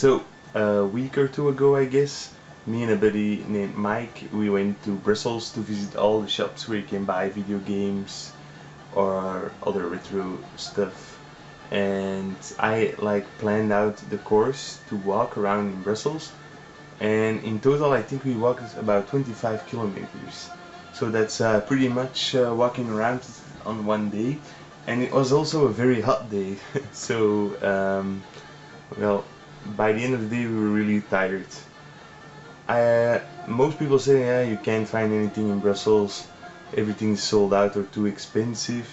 So, a week or two ago, I guess, me and a buddy named Mike, we went to Brussels to visit all the shops where you can buy video games or other retro stuff. And I planned out the course to walk around in Brussels, and in total I think we walked about 25 kilometers. So that's pretty much walking around on one day, and it was also a very hot day. So well, by the end of the day we were really tired. Most people say, yeah, you can't find anything in Brussels, everything's sold out or too expensive.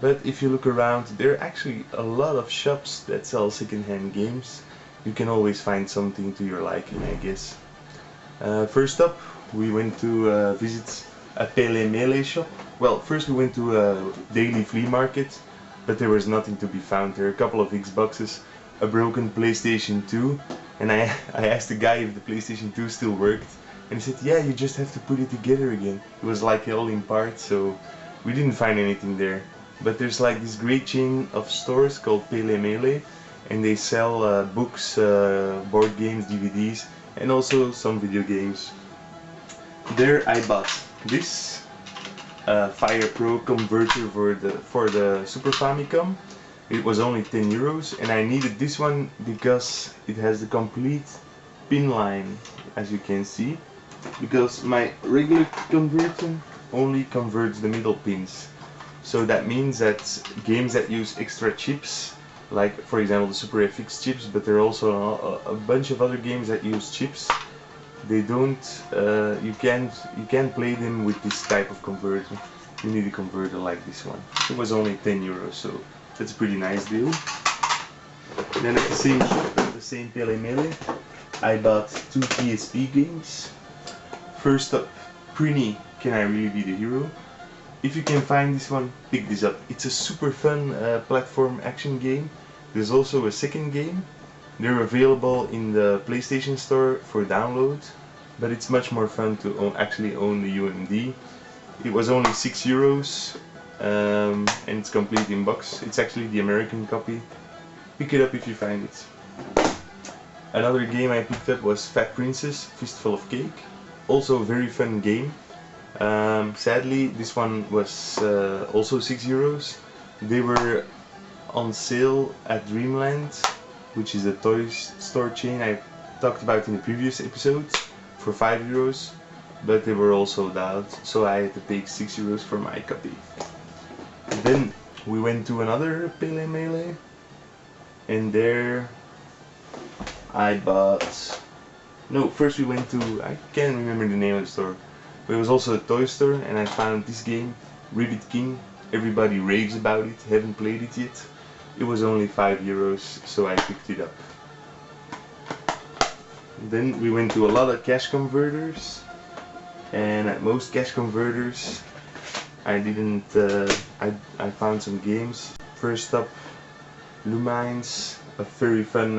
But if you look around, there are actually a lot of shops that sell second-hand games. You can always find something to your liking, I guess. First up, we went to visit a Pele Mele shop. Well, first we went to a daily flea market, but there was nothing to be found. There were a couple of Xboxes, a broken PlayStation 2, and I asked the guy if the PlayStation 2 still worked, and he said, yeah, you just have to put it together again. It was like all in parts, so we didn't find anything there. But there's like this great chain of stores called Pele Mele, and they sell books, board games, DVDs, and also some video games. There I bought this Fire Pro converter for the Super Famicom. It was only 10 euros, and I needed this one because it has the complete pin line, as you can see, because my regular converter only converts the middle pins. So that means that games that use extra chips, like for example the Super FX chips, but there are also a bunch of other games that use chips, they don't, you can't play them with this type of converter. You need a converter like this one. It was only 10 euros, so that's a pretty nice deal. Then at the same shop, at the same Pele Mele, I bought two PSP games. First up, Prini, Can I Really Be the Hero? If you can find this one, pick this up. It's a super fun platform action game. There's also a second game. They're available in the PlayStation Store for download, but it's much more fun to actually own the UMD. It was only 6 euros, and it's complete in box. It's actually the American copy. Pick it up if you find it. Another game I picked up was Fat Princess, Fistful of Cake. Also a very fun game. Sadly, this one was also 6 euros. They were on sale at Dreamland, which is a toy store chain I talked about in the previous episode, for 5 euros, but they were all sold out, so I had to pay 6 euros for my copy. Then we went to another Pele Mele, and there I bought... No, first we went to... I can't remember the name of the store. But it was also a toy store, and I found this game, Ribbit King. Everybody raves about it, haven't played it yet. It was only 5 euros, so I picked it up. Then we went to a lot of cash converters, and at most cash converters I didn't... I found some games. First up, Lumines, a very fun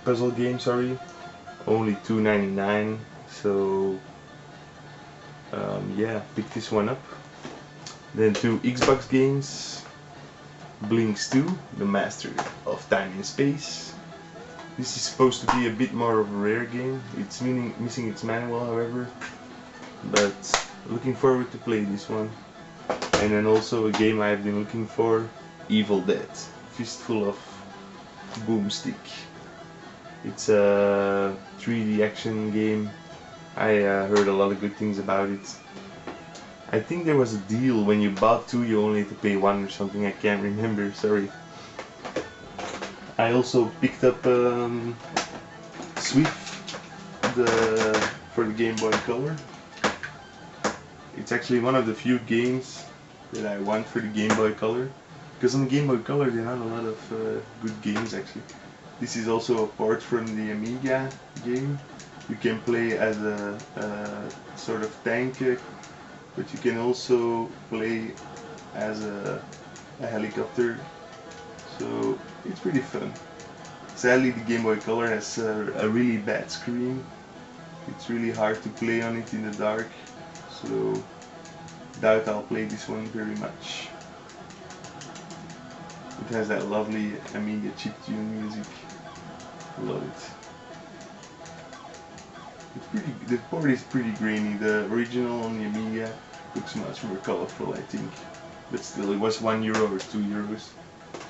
puzzle game, sorry. Only $2.99, so yeah, pick this one up. Then two Xbox games, Blinks 2, the master of time and space. This is supposed to be a bit more of a rare game. It's missing its manual, however, but looking forward to play this one. And then also a game I've been looking for, Evil Dead, Fistful of Boomstick. It's a 3D action game. I heard a lot of good things about it. I think there was a deal when you bought two, you only had to pay one or something. I can't remember, sorry. I also picked up Swift for the Game Boy Color. It's actually one of the few games that I want for the Game Boy Color, because on the Game Boy Color there are not a lot of good games actually. This is also a port from the Amiga game. You can play as a sort of tank, but you can also play as a helicopter, so it's pretty fun. Sadly, the Game Boy Color has a really bad screen. It's really hard to play on it in the dark, so doubt I'll play this one very much. It has that lovely Amiga chiptune music. Love it. The port is pretty grainy. The original on the Amiga looks much more colorful, I think. But still, it was €1 or €2,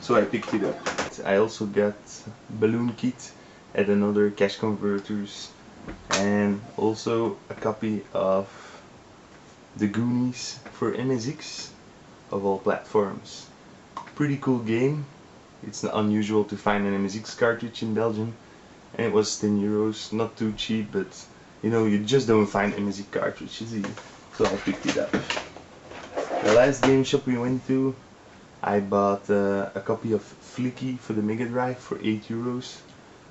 so I picked it up. I also got balloon kit at another cash converters, and also a copy of The Goonies for MSX, of all platforms. Pretty cool game. It's not unusual to find an MSX cartridge in Belgium, and it was €10, not too cheap, but you know, you just don't find MSX cartridges either, so I picked it up. The last game shop we went to, I bought a copy of Flicky for the Mega Drive for €8.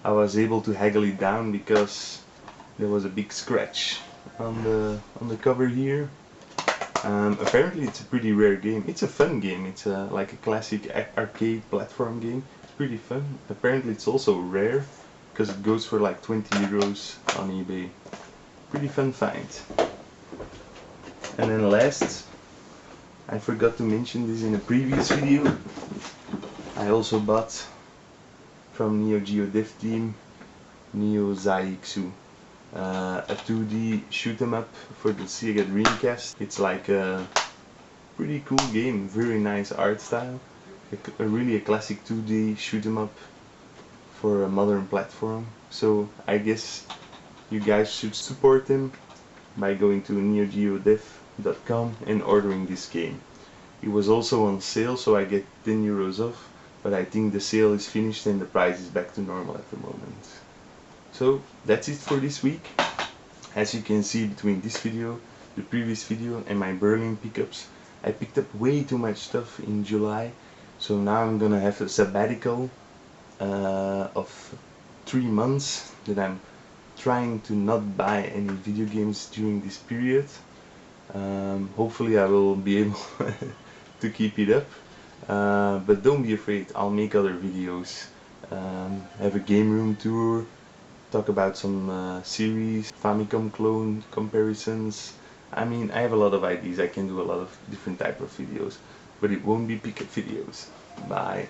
I was able to haggle it down because there was a big scratch on the cover here. Apparently it's a pretty rare game. It's a fun game. It's like a classic arcade platform game. It's pretty fun. Apparently it's also rare because it goes for like €20 on eBay. Pretty fun find. And then last, I forgot to mention this in a previous video, I also bought from Neo Geo Dev Team Neo Zaixu, a 2D shoot 'em up for the Sega Dreamcast. It's like a pretty cool game, very nice art style, really a classic 2D shoot 'em up for a modern platform. So I guess you guys should support them by going to neogeodev.com and ordering this game. It was also on sale, so I get €10 off, but I think the sale is finished and the price is back to normal at the moment. So that's it for this week. As you can see between this video, the previous video and my Berlin pickups, I picked up way too much stuff in July, so now I'm gonna have a sabbatical of 3 months that I'm trying to not buy any video games during this period. Hopefully I will be able to keep it up, but don't be afraid, I'll make other videos, have a game room tour, talk about some series, Famicom clone comparisons. I mean, I have a lot of ideas. I can do a lot of different type of videos, but it won't be pickup videos. Bye.